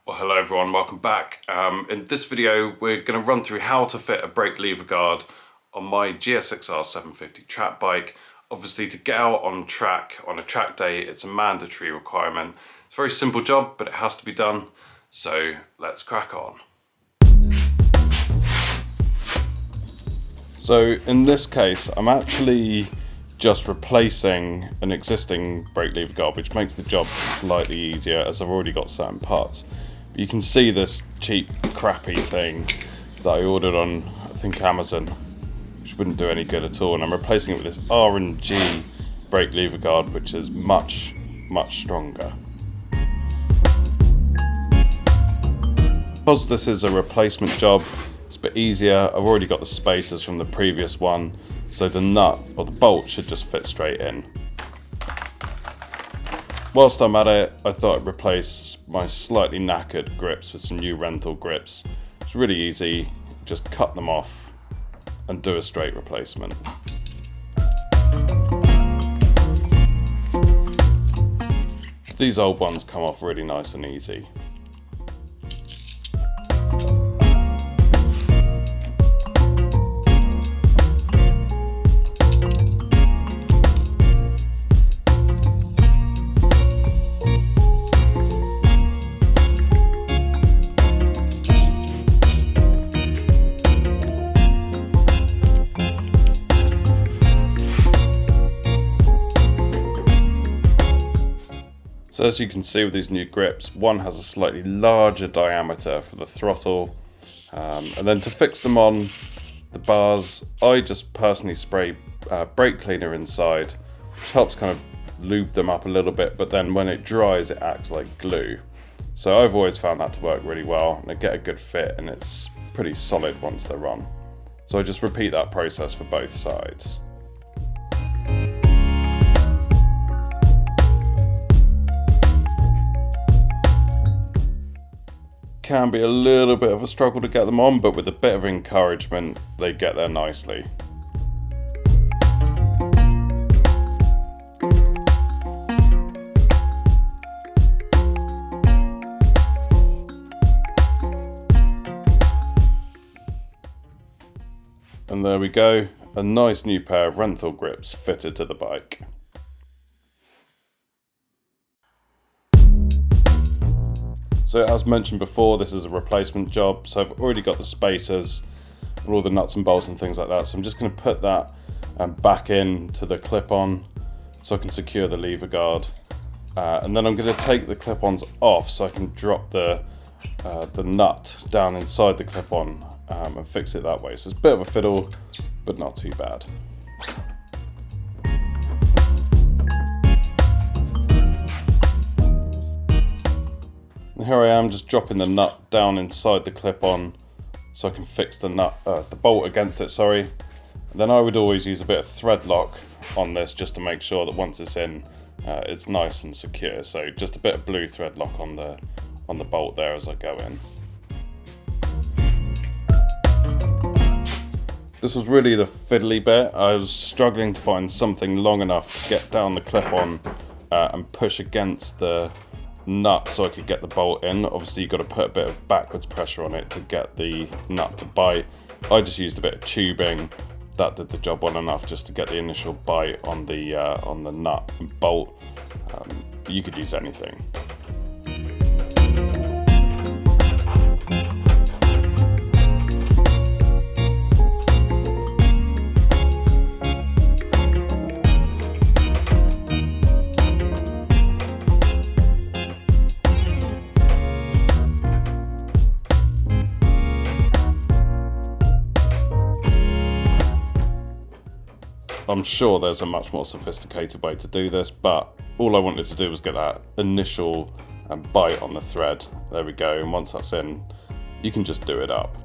Well, hello everyone, welcome back. In this video we're going to run through how to fit a brake lever guard on my GSXR750 track bike. Obviously, to get out on track on a track day, it's a mandatory requirement. It's a very simple job, but it has to be done, so let's crack on. So in this case I'm actually just replacing an existing brake lever guard, which makes the job slightly easier as I've already got certain parts. But you can see this cheap crappy thing that I ordered on, I think, Amazon, which wouldn't do any good at all, and I'm replacing it with this R&G brake lever guard, which is much stronger. Because this is a replacement job, it's a bit easier. I've already got the spacers from the previous one, so the nut or the bolt should just fit straight in. Whilst I'm at it, I thought I'd replace my slightly knackered grips with some new rental grips. It's really easy, just cut them off and do a straight replacement. These old ones come off really nice and easy. So as you can see with these new grips, one has a slightly larger diameter for the throttle, and then to fix them on the bars, I just personally spray brake cleaner inside, which helps kind of lube them up a little bit, but then when it dries it acts like glue. So I've always found that to work really well, and they get a good fit and it's pretty solid once they're on. So I just repeat that process for both sides. Can be a little bit of a struggle to get them on, but with a bit of encouragement they get there nicely. And there we go, a nice new pair of rental grips fitted to the bike. So as mentioned before, this is a replacement job, so I've already got the spacers and all the nuts and bolts and things like that, so I'm just going to put that back into the clip-on so I can secure the lever guard, and then I'm going to take the clip-ons off so I can drop the nut down inside the clip-on and fix it that way. So it's a bit of a fiddle, but not too bad. And here I am just dropping the nut down inside the clip-on so I can fix the bolt against it, sorry. And then I would always use a bit of thread lock on this just to make sure that once it's in, it's nice and secure. So just a bit of blue thread lock on the bolt there as I go in. This was really the fiddly bit. I was struggling to find something long enough to get down the clip-on and push against the nut so I could get the bolt in. Obviously you've got to put a bit of backwards pressure on it to get the nut to bite. I just used a bit of tubing. That did the job well enough just to get the initial bite on the nut and bolt. You could use anything. I'm sure there's a much more sophisticated way to do this, but all I wanted to do was get that initial bite on the thread. There we go, and once that's in, you can just do it up.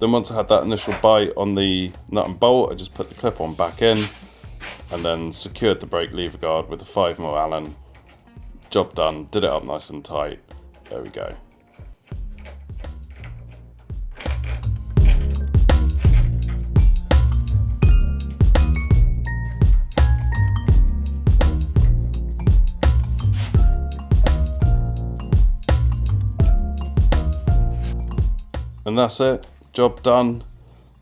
Then once I had that initial bite on the nut and bolt, I just put the clip-on back in and then secured the brake lever guard with the 5mm Allen. Job done, did it up nice and tight. There we go. And that's it, job done,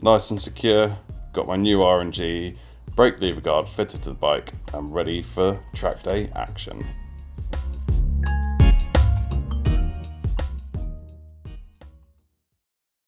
nice and secure. Got my new R&G brake lever guard fitted to the bike and ready for track day action.